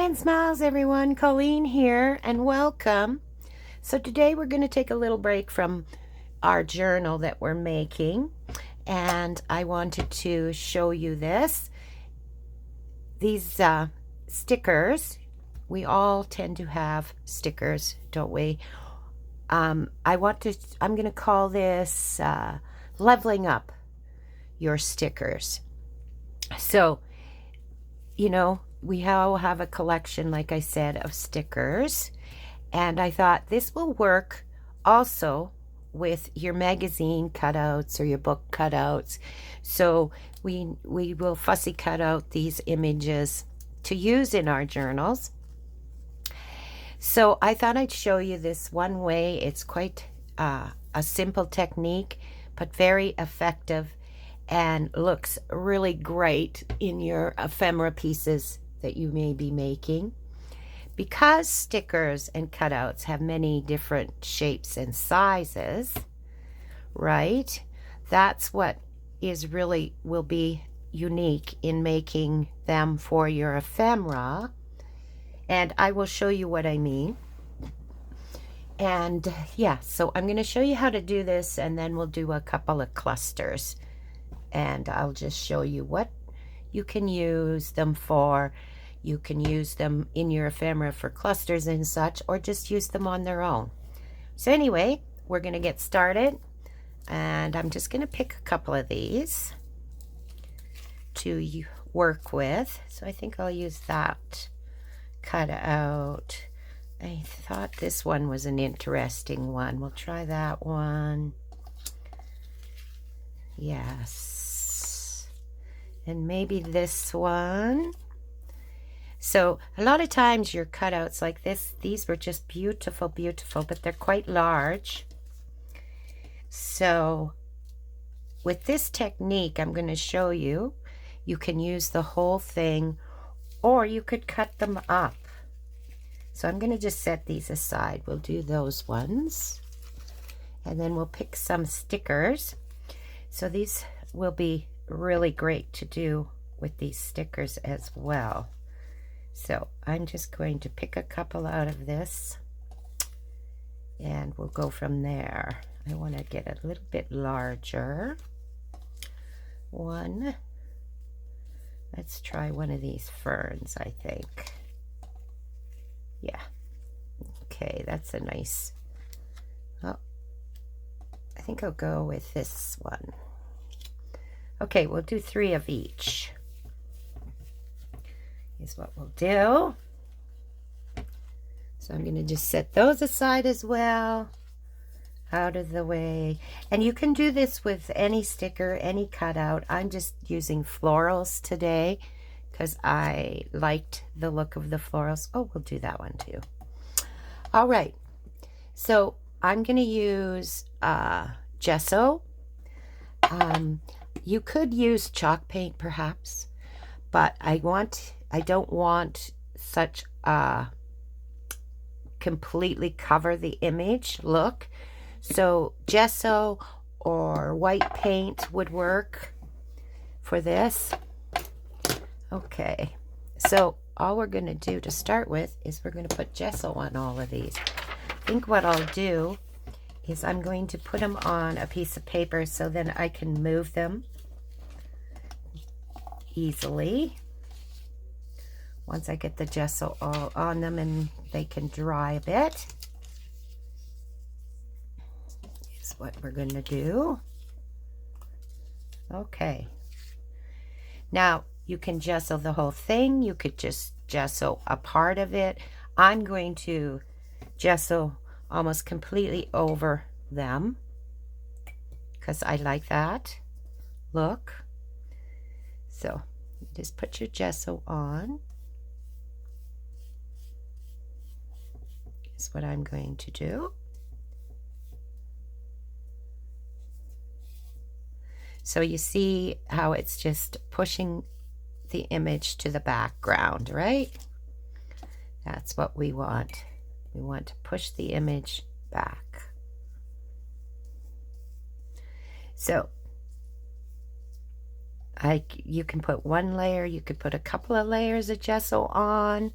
Hi and smiles everyone, Colleen here and welcome. So today we're going to take a little break from our journal that we're making, and I wanted to show you these stickers. We all tend to have stickers, don't we? I'm going to call this leveling up your stickers. So, we all have a collection, like I said, of stickers. And I thought this will work also with your magazine cutouts or your book cutouts. So we will fussy cut out these images to use in our journals. So I thought I'd show you this one way. It's quite a simple technique, but very effective and looks really great in your ephemera pieces that you may be making. Because stickers and cutouts have many different shapes and sizes, right? That's what will be unique in making them for your ephemera. And I will show you what I mean. And yeah, so I'm going to show you how to do this, and then we'll do a couple of clusters. And I'll just show you what you can use them for. You can use them in your ephemera for clusters and such, or just use them on their own. So anyway, we're going to get started, and I'm just going to pick a couple of these to work with. So I think I'll use that cutout. I thought this one was an interesting one. We'll try that one. Yes. And maybe this one. So a lot of times your cutouts like this, these were just beautiful, beautiful, but they're quite large. So with this technique I'm going to show you, you can use the whole thing, or you could cut them up. So I'm going to just set these aside. We'll do those ones, and then we'll pick some stickers. So these will be really great to do with these stickers as well. So I'm just going to pick a couple out of this, and we'll go from there. I want to get a little bit larger one. Let's try one of these ferns, I think. Yeah. Okay, that's a nice... Oh, I think I'll go with this one. Okay, we'll do 3 of each. Is what we'll do. So I'm going to just set those aside as well, out of the way. And you can do this with any sticker, any cutout. I'm just using florals today because I liked the look of the florals. Oh, we'll do that one too. All right. So I'm going to use gesso. You could use chalk paint perhaps, but I don't want such a completely cover the image look. So gesso or white paint would work for this. Okay, so all we're going to do to start with is we're going to put gesso on all of these. I think what I'll do is I'm going to put them on a piece of paper so then I can move them easily once I get the gesso all on them and they can dry a bit. Is what we're going to do. Okay. Now you can gesso the whole thing. You could just gesso a part of it. I'm going to gesso almost completely over them because I like that look. So just put your gesso on. Is what I'm going to do. So you see how it's just pushing the image to the background, right? That's what we want. We want to push the image back. So you can put one layer, you could put a couple of layers of gesso on.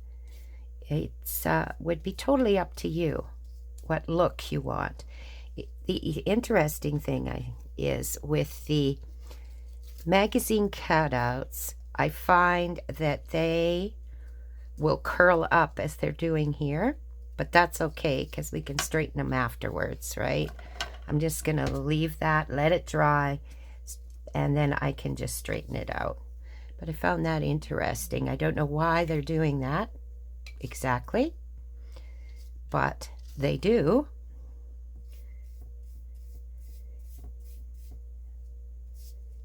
It's would be totally up to you what look you want. The interesting thing is with the magazine cutouts, I find that they will curl up as they're doing here, but that's okay because we can straighten them afterwards, right? I'm just going to leave that, let it dry, and then I can just straighten it out. But I found that interesting. I don't know why they're doing that exactly, but they do.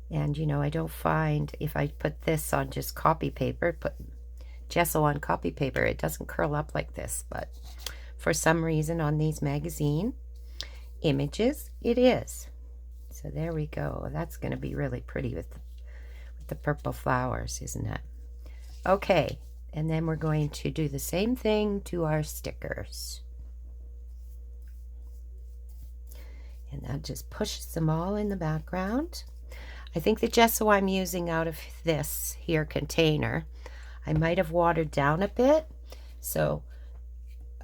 And you know, I don't find if I put this on just copy paper, put gesso on copy paper, it doesn't curl up like this, but for some reason on these magazine images it is. So there we go. That's going to be really pretty with the purple flowers, isn't it? Okay, and then we're going to do the same thing to our stickers. And that just pushes them all in the background. I think the gesso I'm using out of this here container, I might have watered down a bit, so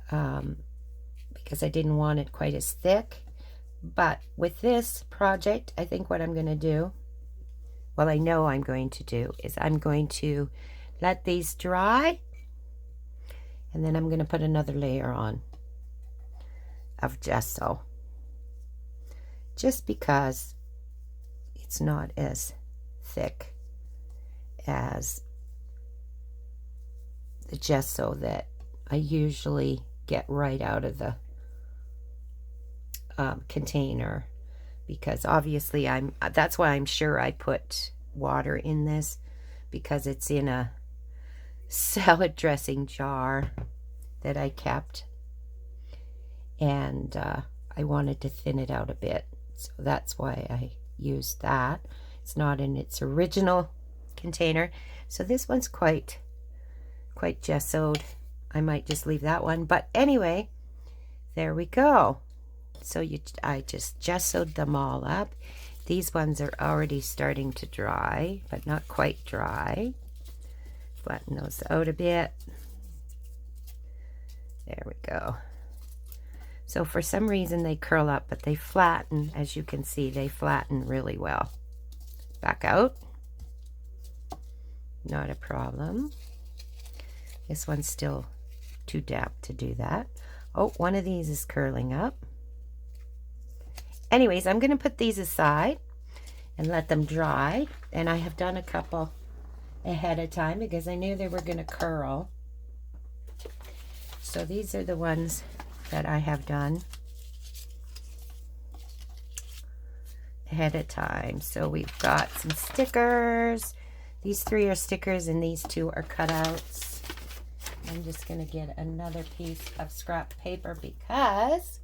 because I didn't want it quite as thick. But with this project, I think what I'm going to do, well, I know I'm going to do, is I'm going to let these dry, and then I'm going to put another layer on of gesso, just because it's not as thick as the gesso that I usually get right out of the container, because obviously that's why I'm sure I put water in this, because it's in a salad dressing jar that I kept, and I wanted to thin it out a bit, so that's why I used that. It's not in its original container, so this one's quite gessoed. I might just leave that one, but anyway, there we go. So I just gessoed them all up. These ones are already starting to dry, but not quite dry. Flatten those out a bit. There we go. So for some reason they curl up, but they flatten, as you can see, they flatten really well. Back out. Not a problem. This one's still too damp to do that. Oh, one of these is curling up. Anyways, I'm going to put these aside and let them dry. And I have done a couple ahead of time because I knew they were going to curl. So these are the ones that I have done ahead of time. So we've got some stickers. These 3 are stickers and these 2 are cutouts. I'm just going to get another piece of scrap paper because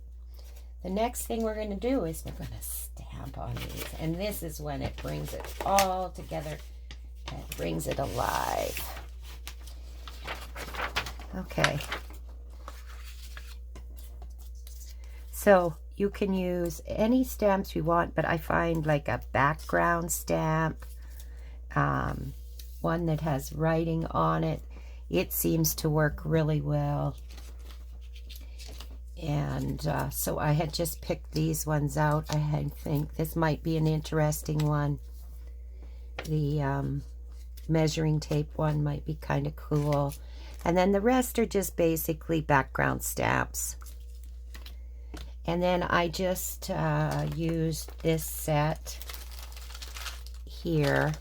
the next thing we're going to do is we're going to stamp on these. And this is when it brings it all together and brings it alive. Okay. So you can use any stamps you want, but I find like a background stamp, one that has writing on it. It seems to work really well. And so I had just picked these ones out. I think this might be an interesting one. The measuring tape one might be kind of cool. And then the rest are just basically background stamps. And then I just used this set here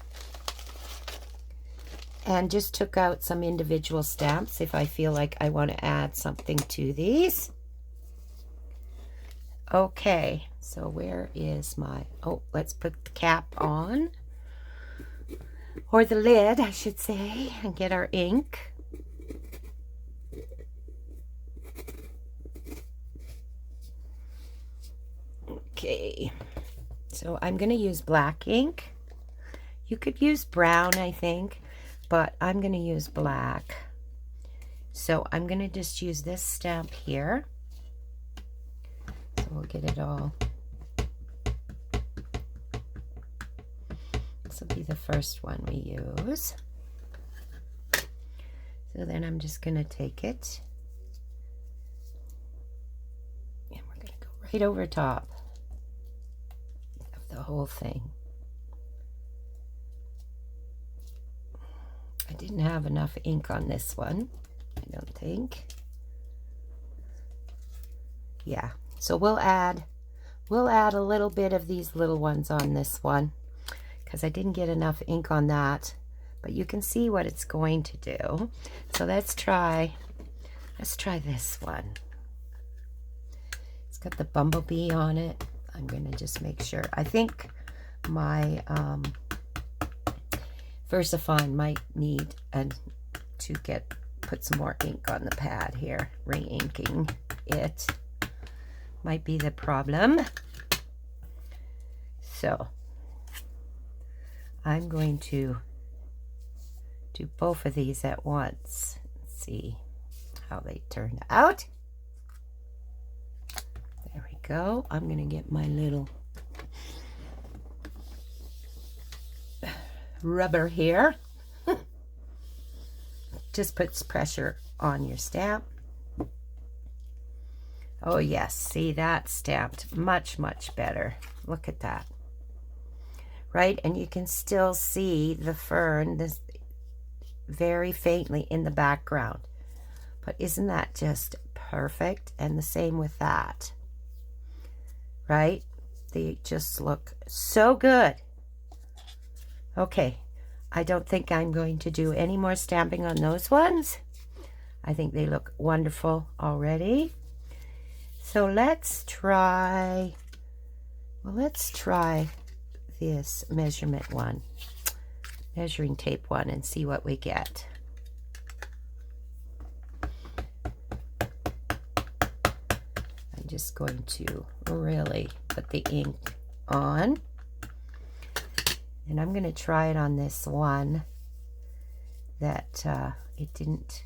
and just took out some individual stamps if I feel like I want to add something to these. Okay, so where is my, oh, let's put the cap on, or the lid, I should say, and get our ink. Okay, so I'm going to use black ink. You could use brown, I think, but I'm going to use black. So I'm going to just use this stamp here. So we'll get it all. This will be the first one we use. So then I'm just going to take it and we're going to go right over top of the whole thing. I didn't have enough ink on this one, I don't think. Yeah, so we'll add a little bit of these little ones on this one because I didn't get enough ink on that, but you can see what it's going to do. So let's try this one. It's got the bumblebee on it. I'm going to just make sure. I think my VersaFine might need to put some more ink on the pad here. Re-inking it might be the problem. So I'm going to do both of these at once. Let's see how they turn out. There we go. I'm going to get my little rubber here. Just puts pressure on your stamp. Oh yes, see, that stamped much, much better. Look at that. Right, and you can still see the fern this very faintly in the background. But isn't that just perfect? And the same with that. Right? They just look so good. Okay, I don't think I'm going to do any more stamping on those ones. I think they look wonderful already. So let's try, well, let's try this measurement one, measuring tape one, and see what we get. I'm just going to really put the ink on. And I'm going to try it on this one that it didn't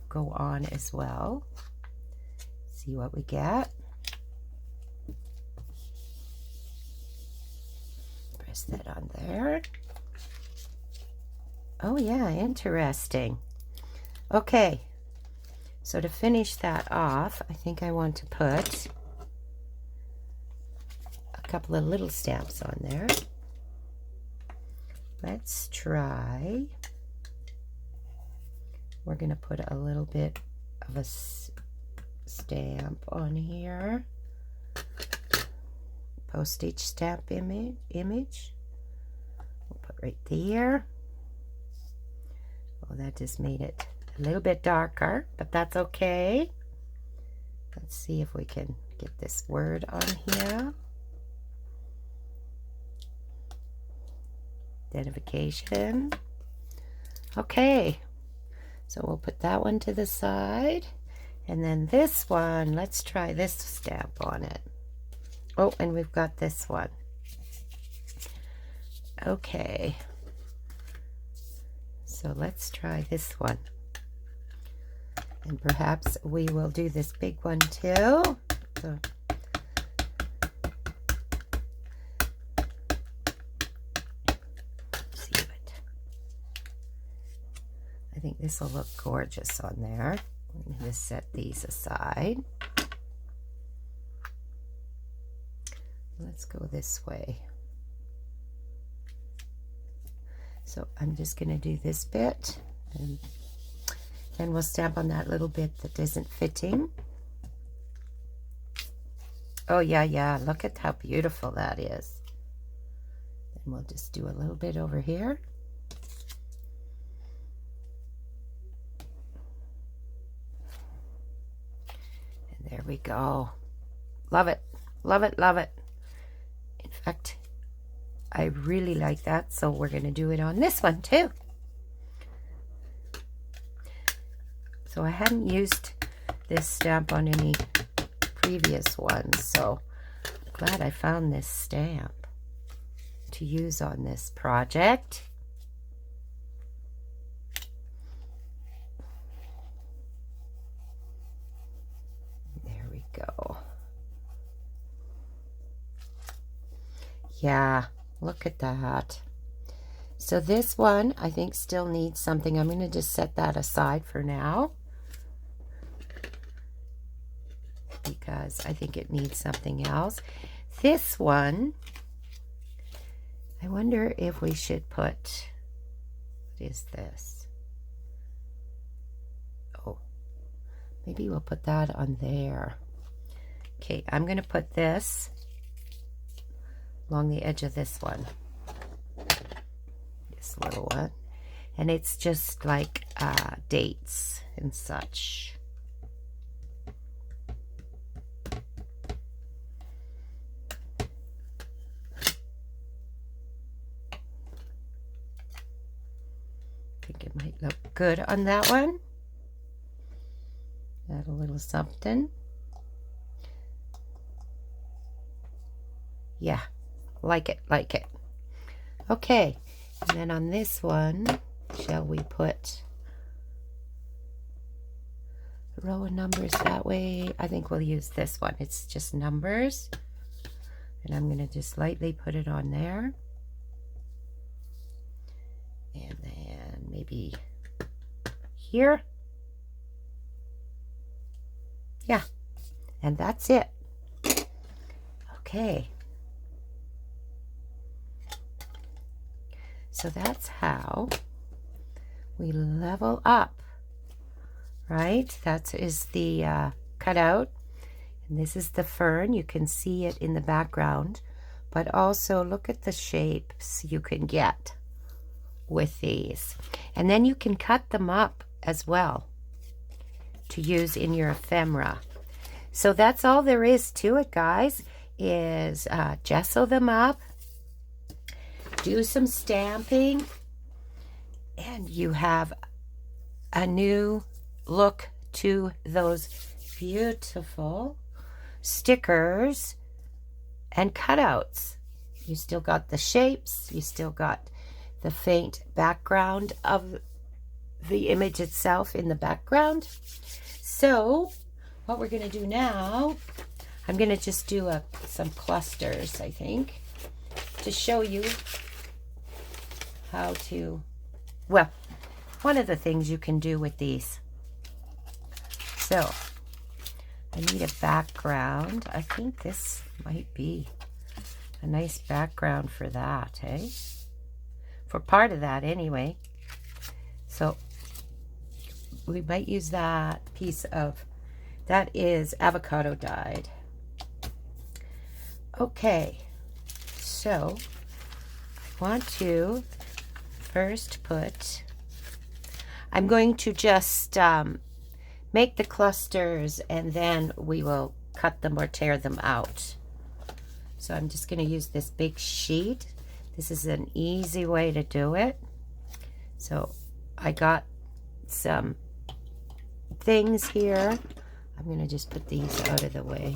go on as well. See what we get. Press that on there. Oh yeah, interesting. Okay, so to finish that off, I think I want to put a couple of little stamps on there. Let's try, we're going to put a little bit of a stamp on here. Postage stamp image. We'll put right there. Oh, that just made it a little bit darker, but that's okay. Let's see if we can get this word on here. Identification. Okay, so we'll put that one to the side, and then this one, let's try this stamp on it. Oh, and we've got this one. Okay, so let's try this one, and perhaps we will do this big one too. So, I think this will look gorgeous on there. I'm going to set these aside. Let's go this way. So I'm just going to do this bit, and then we'll stamp on that little bit that isn't fitting. Oh yeah, look at how beautiful that is. Then we'll just do a little bit over here. There we go. Love it. Love it. Love it. In fact, I really like that, so we're going to do it on this one too. So I hadn't used this stamp on any previous ones, so I'm glad I found this stamp to use on this project. Go. Yeah, look at that. So this one, I think, still needs something. I'm going to just set that aside for now, because I think it needs something else. This one, I wonder if we should put, what is this? Oh, maybe we'll put that on there. Okay, I'm going to put this along the edge of this one. This little one. And it's just like dates and such. I think it might look good on that one. Add a little something. Yeah, like it, like it. Okay, and then on this one, shall we put a row of numbers that way? I think we'll use this one. It's just numbers. And I'm going to just lightly put it on there. And then maybe here. Yeah, and that's it. Okay. So that's how we level up, right? That is the cutout, and this is the fern. You can see it in the background, but also look at the shapes you can get with these. And then you can cut them up as well to use in your ephemera. So that's all there is to it, guys, is gesso them up, do some stamping, and you have a new look to those beautiful stickers and cutouts. You still got the shapes, you still got the faint background of the image itself in the background. So what we're going to do now, I'm going to just do some clusters, I think, to show you how to, well, one of the things you can do with these. So I need a background. I think this might be a nice background for that, eh? For part of that anyway. So we might use that piece of, that is avocado dyed. Okay, so I want to first put, I'm going to just make the clusters and then we will cut them or tear them out. So I'm just going to use this big sheet. This is an easy way to do it. So I got some things here. I'm going to just put these out of the way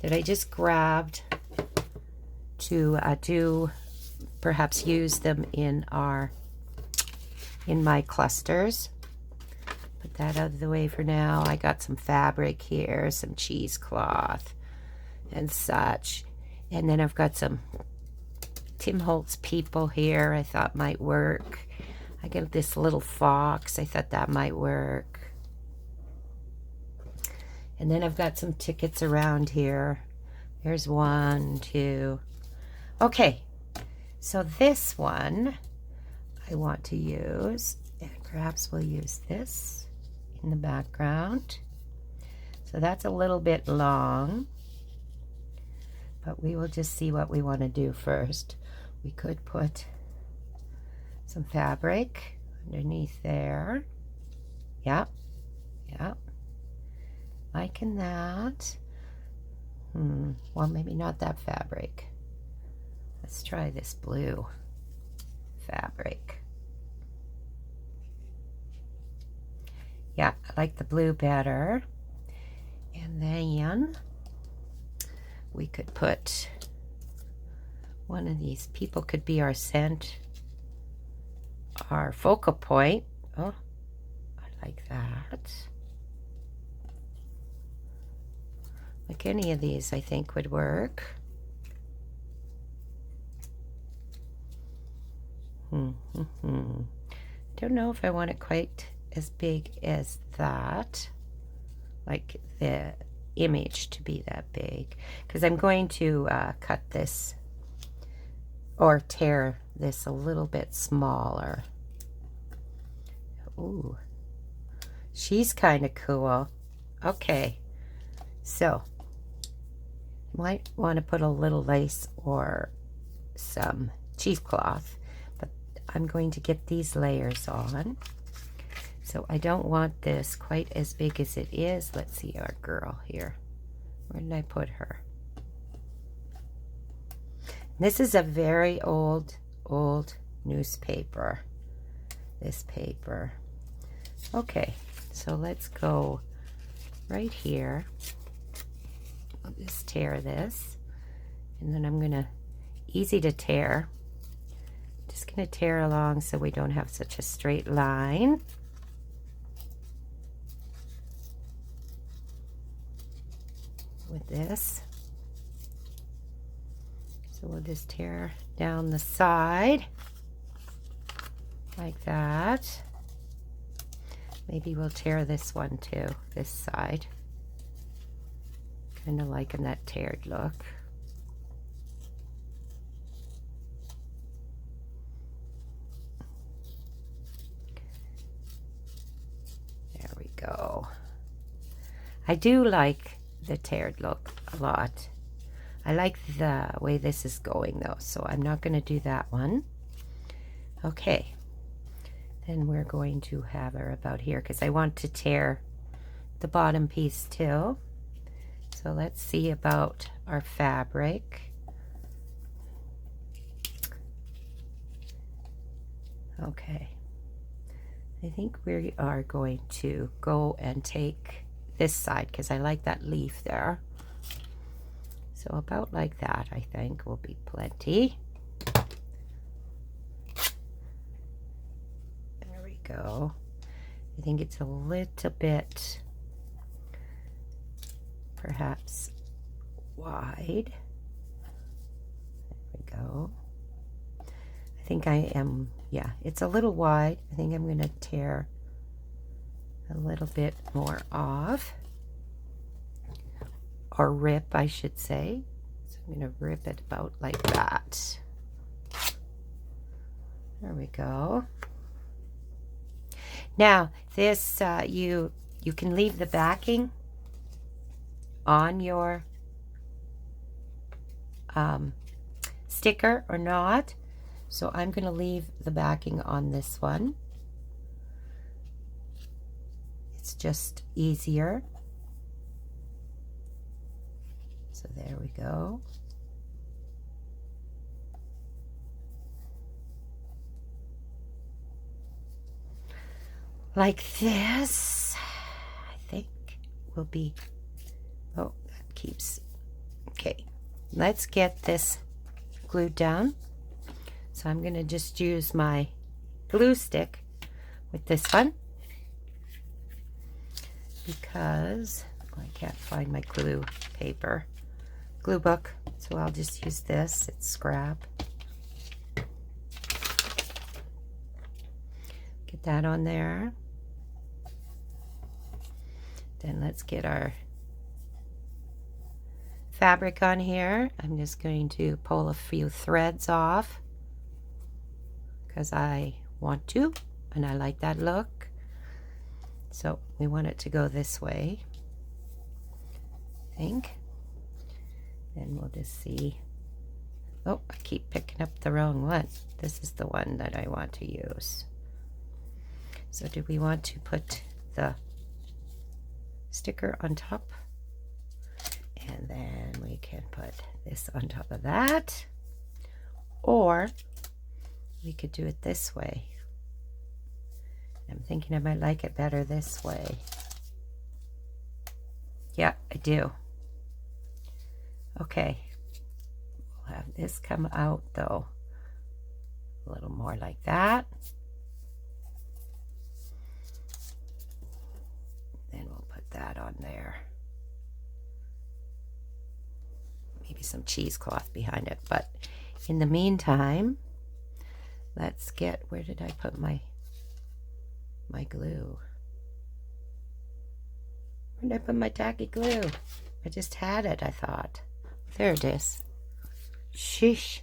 that I just grabbed to perhaps use them in my clusters. Put that out of the way for now. I got some fabric here, some cheesecloth and such. And then I've got some Tim Holtz people here I thought might work. I got this little fox. I thought that might work. And then I've got some tickets around here. There's 1, 2. Okay, so this one I want to use, and perhaps we'll use this in the background. So that's a little bit long, but we will just see what we want to do first. We could put some fabric underneath there. Yep, yep. Liking that. Well, maybe not that fabric. Let's try this blue fabric. Yeah, I like the blue better. And then we could put one of these people, could be our scent, our focal point. Oh, I like that. Like any of these, I think would work. Don't know if I want it quite as big as that, like the image to be that big, because I'm going to cut this or tear this a little bit smaller. Ooh, she's kind of cool. Okay, so might want to put a little lace or some cheesecloth, but I'm going to get these layers on. So I don't want this quite as big as it is. Let's see our girl here. Where did I put her? This is a very old newspaper. This paper. Okay, so let's go right here. I'll just tear this. And then I'm gonna, easy to tear. Just gonna tear along so we don't have such a straight line. With this. So we'll just tear down the side like that. Maybe we'll tear this one too, this side. Kind of liking that teared look. There we go. I do like the teared look a lot. I like the way this is going though, so I'm not going to do that one. Okay, then we're going to have her about here because I want to tear the bottom piece too. So let's see about our fabric. Okay, I think we are going to go and take this side because I like that leaf there. So about like that, I think, will be plenty. There we go. I think it's a little bit, perhaps, wide. There we go. I think I am, yeah, it's a little wide. I think I'm going to tear a little bit more off. Or rip, I should say. So I'm going to rip it about like that. There we go. Now, this, you can leave the backing on your sticker or not. So I'm going to leave the backing on this one. It's just easier. So there we go. Like this, I think will be, oh, that keeps, okay. Let's get this glued down. So I'm gonna just use my glue stick with this one because I can't find my glue paper. Glue book, so I'll just use this. It's scrap. Get that on there. Then let's get our fabric on here. I'm just going to pull a few threads off because I want to and I like that look. So we want it to go this way, I think. And we'll just see. Oh, I keep picking up the wrong one. This is the one that I want to use. So do we want to put the sticker on top? And then we can put this on top of that. Or we could do it this way. I'm thinking I might like it better this way. Yeah, I do. Okay, we'll have this come out though, a little more like that. Then we'll put that on there. Maybe some cheesecloth behind it, but in the meantime, let's get, where did I put my glue? Where did I put my tacky glue? I just had it, I thought. There it is. Sheesh.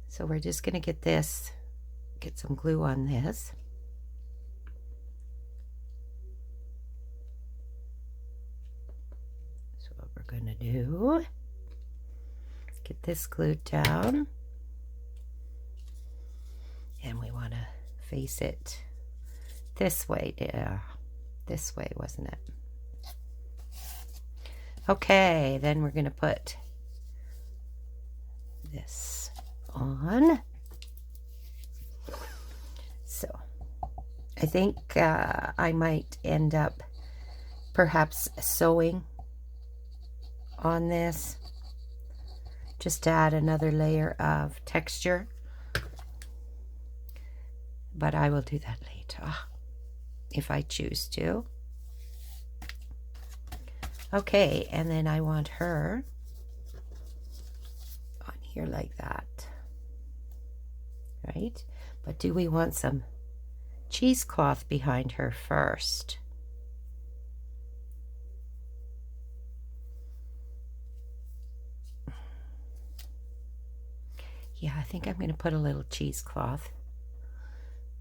So we're just going to get some glue on this. So what we're going to do, get this glued down. And we want to face it this way. Yeah, this way, wasn't it? Okay, then we're going to put this on. So I think I might end up perhaps sewing on this just to add another layer of texture. But I will do that later if I choose to. Okay, and then I want her on here like that, right? But do we want some cheesecloth behind her first? Yeah, I think I'm going to put a little cheesecloth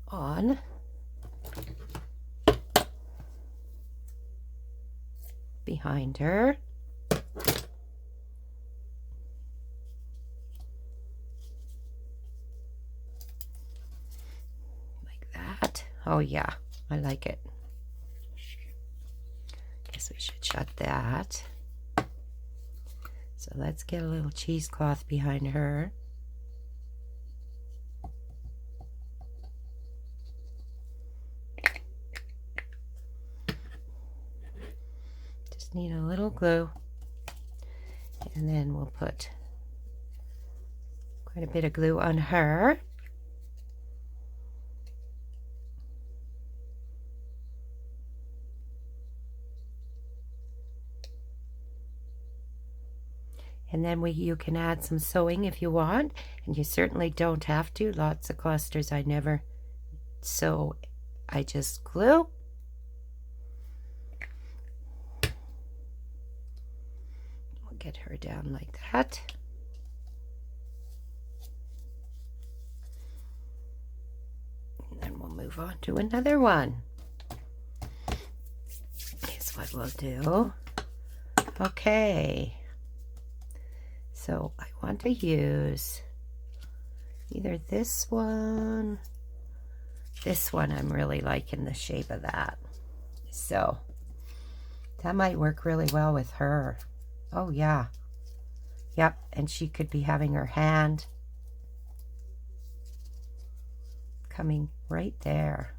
on. Behind her. Like that. Oh yeah, I like it. Guess we should shut that. So let's get a little cheesecloth behind her. Need a little glue, and then we'll put quite a bit of glue on her. And then you can add some sewing if you want, and you certainly don't have to. Lots of clusters I never sew, I just glue. Get her down like that. And then we'll move on to another one. Here's what we'll do. Okay. So I want to use either this one. This one, I'm really liking the shape of that. So that might work really well with her. Oh yeah. Yep, and she could be having her hand coming right there.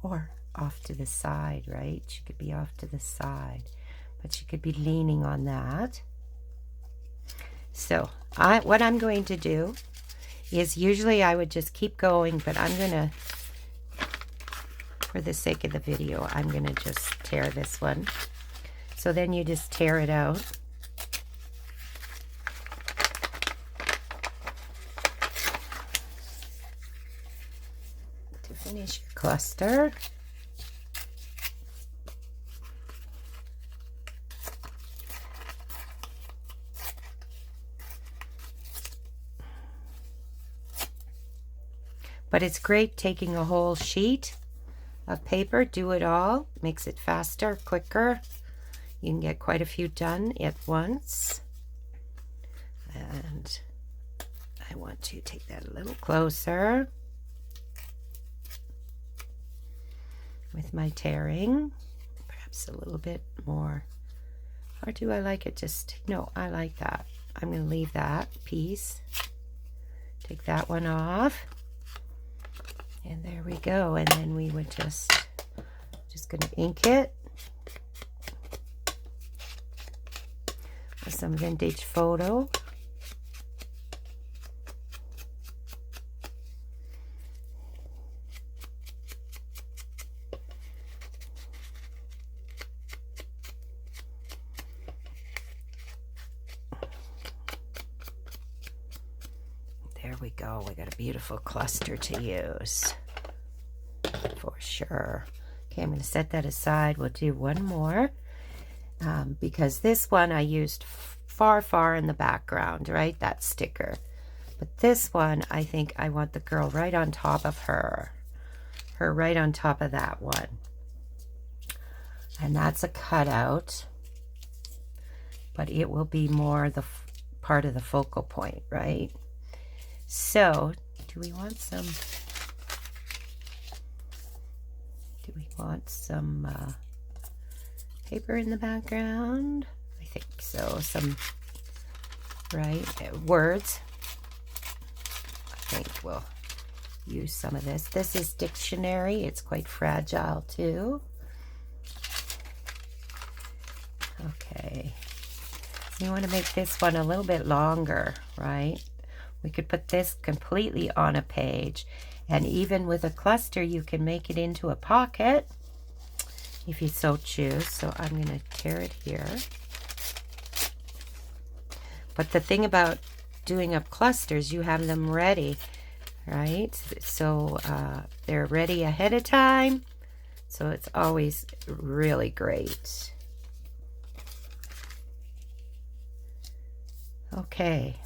Or off to the side, right? She could be off to the side. But she could be leaning on that. So what I'm going to do is, usually I would just keep going, but I'm going to, for the sake of the video, I'm going to just tear this one. So then you just tear it out. To finish your cluster. But it's great taking a whole sheet of paper, do it all, makes it faster, quicker. You can get quite a few done at once. And I want to take that a little closer with my tearing. Perhaps a little bit more. Or do I like it just, no, I like that. I'm going to leave that piece. Take that one off. And there we go. And then we would just going to ink it. Some vintage photo. There we go. We got a beautiful cluster to use for sure. Okay, I'm going to set that aside. We'll do one more because this one I used far in the background, right? That sticker. But this one, I think I want the girl right on top of her. Her right on top of that one. And that's a cutout. But it will be more the part of the focal point, right? So, do we want some paper in the background? I think so. Some, right, words. I think we'll use some of this. This is dictionary. It's quite fragile too. Okay. You want to make this one a little bit longer, right? We could put this completely on a page. And even with a cluster, you can make it into a pocket if you so choose. So I'm going to tear it here. But the thing about doing up clusters, you have them ready, right? So they're ready ahead of time. So it's always really great. Okay.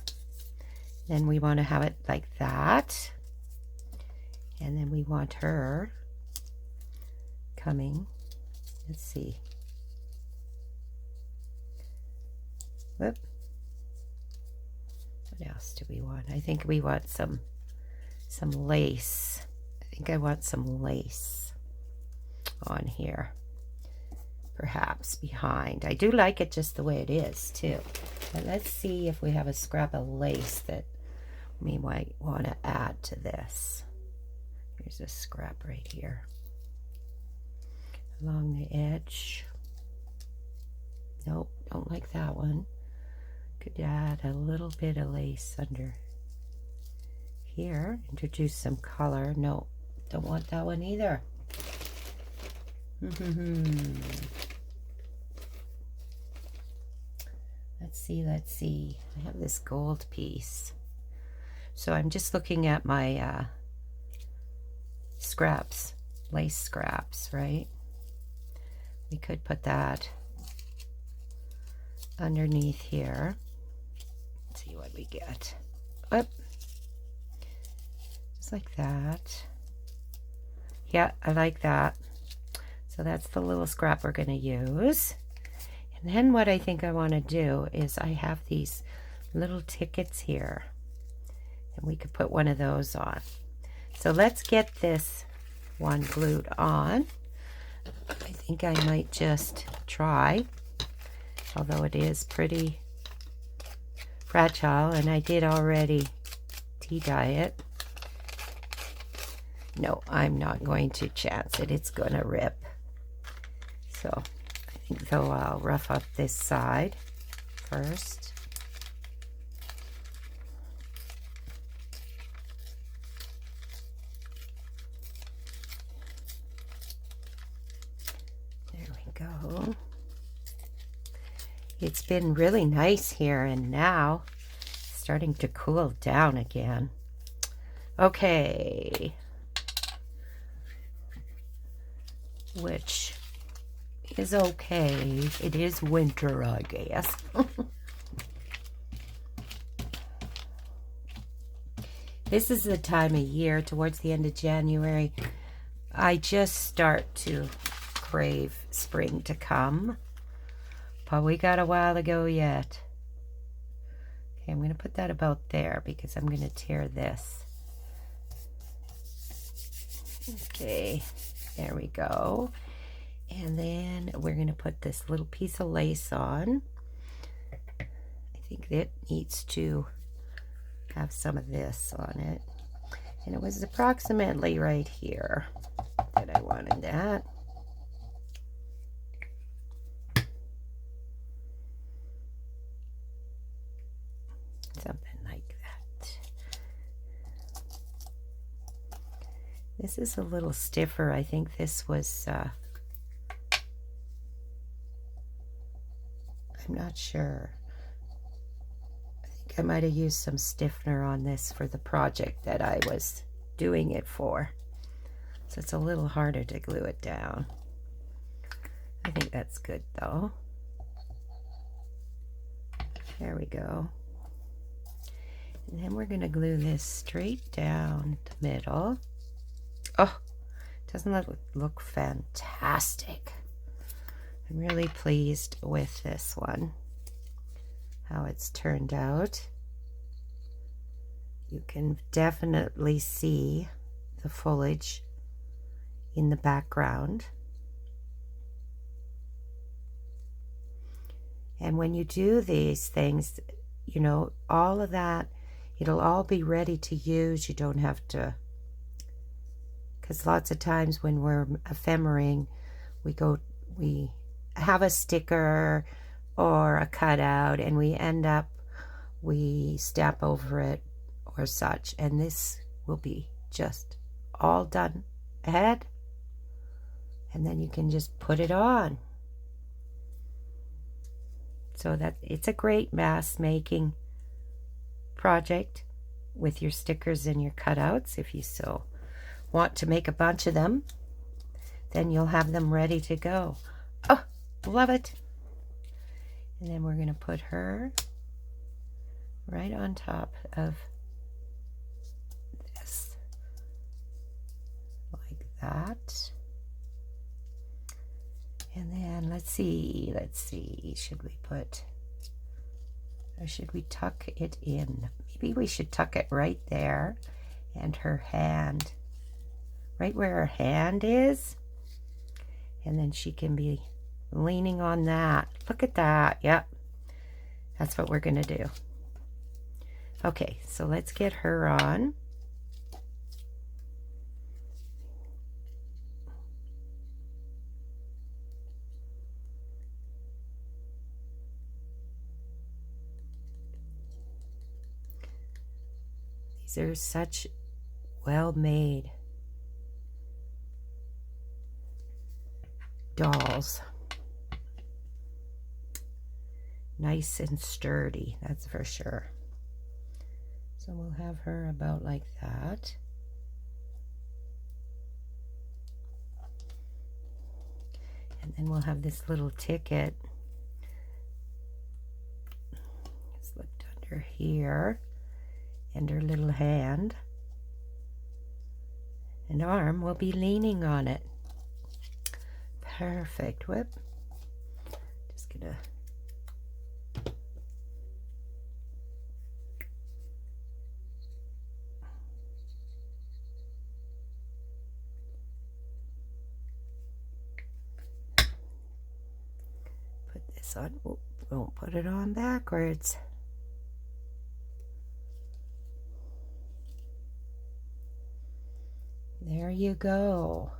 Then we want to have it like that. And then we want her coming. Let's see. Whoop. What else do we want? I think we want some lace. I think I want some lace on here. Perhaps behind. I do like it just the way it is too. But let's see if we have a scrap of lace that we might want to add to this. Here's a scrap right here. Along the edge. Nope, don't like that one. Could add a little bit of lace under here. Introduce some color. No, don't want that one either. Let's see. I have this gold piece. So I'm just looking at my scraps, lace scraps, right? We could put that underneath here. Let's see what we get. Whoop. Just like that. Yeah, I like that. So that's the little scrap we're going to use. And then what I think I want to do is I have these little tickets here. And we could put one of those on. So let's get this one glued on. I think I might just try. Although it is pretty fragile. And I did already tea dye it. No, I'm not going to chance it. It's going to rip. So I think though I'll rough up this side first. There we go. It's been really nice here and now it's starting to cool down again. Okay. Which is okay. It is winter, I guess. This is the time of year, towards the end of January, I just start to crave spring to come. But we got a while to go yet. Okay, I'm going to put that about there because I'm going to tear this. Okay, there we go. And then we're going to put this little piece of lace on. I think it needs to have some of this on it. And it was approximately right here that I wanted that. Something like that. This is a little stiffer. I think this was... I'm not sure. I think I might have used some stiffener on this for the project that I was doing it for. So it's a little harder to glue it down. I think that's good though. There we go. And then we're going to glue this straight down the middle. Oh, doesn't that look fantastic? I'm really pleased with this one, how it's turned out. You can definitely see the foliage in the background. And when you do these things, you know, all of that, it'll all be ready to use. You don't have to, because lots of times when we're ephemering, we have a sticker or a cutout and we step over it or such, and this will be just all done ahead, and then you can just put it on. So that it's a great mask making project with your stickers and your cutouts. If you so want to make a bunch of them, then you'll have them ready to go. Oh, love it. And then we're going to put her right on top of this, like that. And then let's see, should we put, or should we tuck it in? Maybe we should tuck it right there, and her hand, right where her hand is, and then she can be leaning on that. Look at that. Yep, that's what we're gonna do. Okay, so let's get her on. These are such well-made dolls. Nice and sturdy, that's for sure. So we'll have her about like that. And then we'll have this little ticket slipped under here, and her little hand and arm will be leaning on it. Perfect. Whoop. Just gonna put this on. Oh, don't put it on backwards. There you go.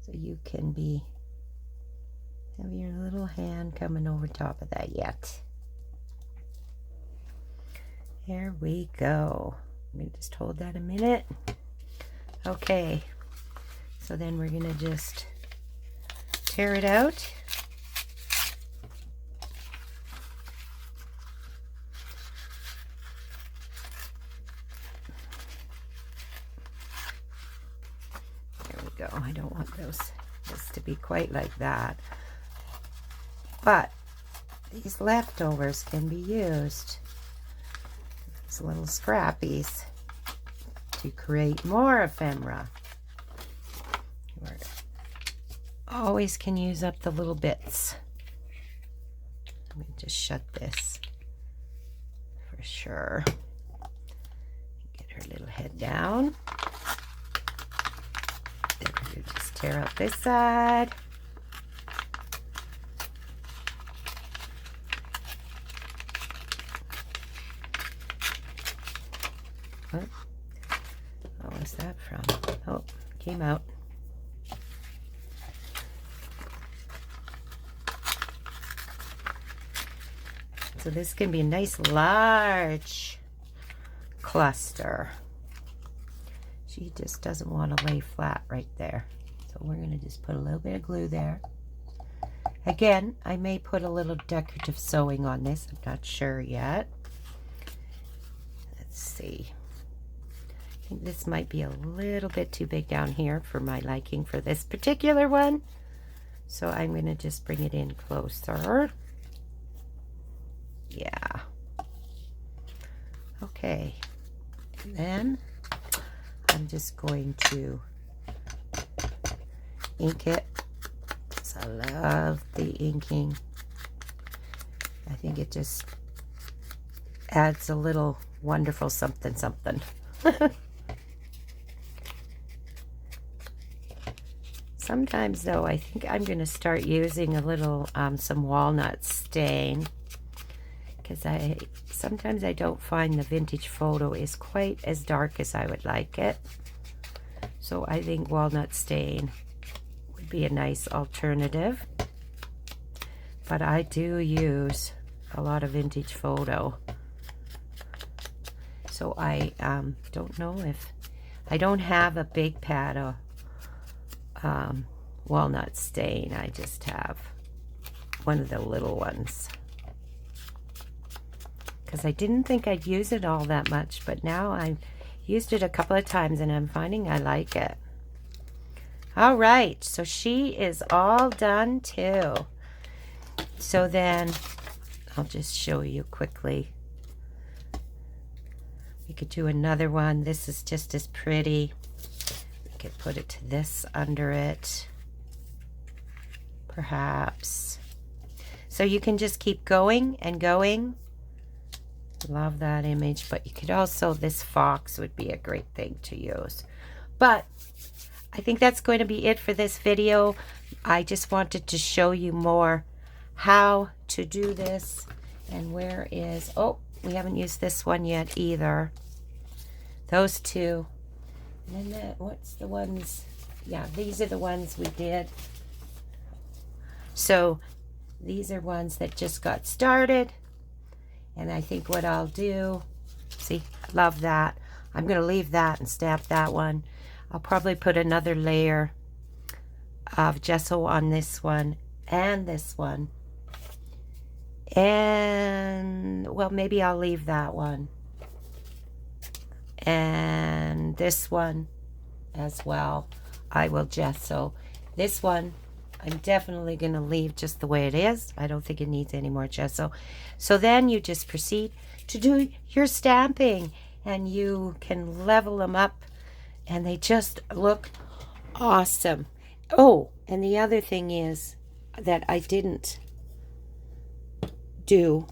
So you can have your little hand coming over top of that yet. There we go. Let me just hold that a minute. Okay. So then we're going to just tear it out. I don't want this to be quite like that, but these leftovers can be used as little scrappies to create more ephemera. We always can use up the little bits. Let me just shut this for sure. Get her little head down. Just tear out this side. What was that from? Oh, came out. So this can be a nice large cluster. She just doesn't want to lay flat right there. So we're going to just put a little bit of glue there. Again, I may put a little decorative sewing on this. I'm not sure yet. Let's see. I think this might be a little bit too big down here for my liking for this particular one. So I'm going to just bring it in closer. Yeah. Okay. And then I'm just going to ink it. Because I love the inking. I think it just adds a little wonderful something something. Sometimes though, I think I'm going to start using a little some walnut stain, because sometimes I don't find the vintage photo is quite as dark as I would like it. So I think walnut stain would be a nice alternative. But I do use a lot of vintage photo. So I don't know if, I don't have a big pad of walnut stain. I just have one of the little ones. Because I didn't think I'd use it all that much, but now I've used it a couple of times and I'm finding I like it. All right, so she is all done too. So then I'll just show you quickly. We could do another one. This is just as pretty. We could put it to this under it, perhaps. So you can just keep going and going. Love that image. But you could also, this fox would be a great thing to use. But I think that's going to be it for this video. I just wanted to show you more how to do this. And where is, oh, we haven't used this one yet either. Those two. And then what's the ones? Yeah, these are the ones we did. So these are ones that just got started. And I think what I'll do, see, I love that. I'm going to leave that and stamp that one. I'll probably put another layer of gesso on this one and this one. And, well, maybe I'll leave that one. And this one as well, I will gesso. This one, I'm definitely going to leave just the way it is. I don't think it needs any more gesso. So then you just proceed to do your stamping, and you can level them up, and they just look awesome. Oh, and the other thing is that I didn't do,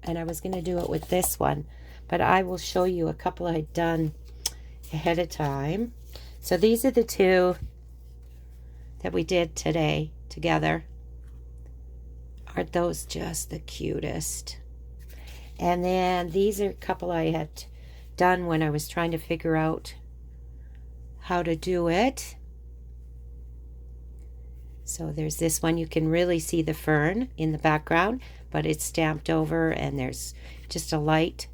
and I was going to do it with this one, but I will show you a couple I'd done ahead of time. So these are the two that we did today together. Aren't those just the cutest? And then these are a couple I had done when I was trying to figure out how to do it. So there's this one. You can really see the fern in the background, but it's stamped over, and there's just a light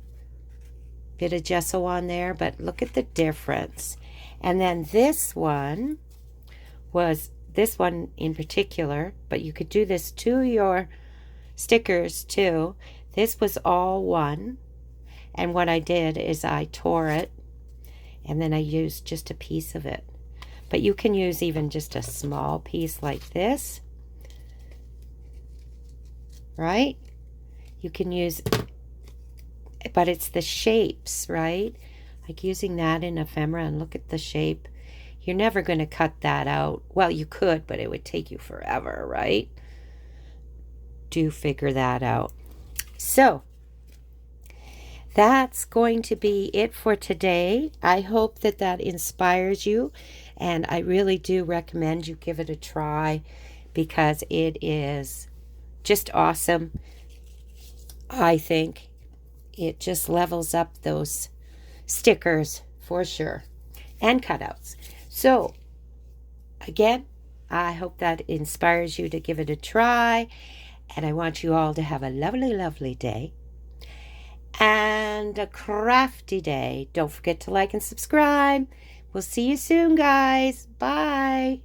bit of gesso on there, but look at the difference. And then this one was this one in particular, but you could do this to your stickers too. This was all one, and what I did is I tore it, and then I used just a piece of it. But you can use even just a small piece like this, right? You can use, but it's the shapes, right? Like using that in ephemera, and look at the shape. You're never going to cut that out. Well, you could, but it would take you forever, right? Do figure that out. So that's going to be it for today. I hope that that inspires you, and I really do recommend you give it a try, because it is just awesome. I think it just levels up those stickers for sure, and cutouts. So again, I hope that inspires you to give it a try, and I want you all to have a lovely, lovely day and a crafty day. Don't forget to like and subscribe. We'll see you soon, guys. Bye.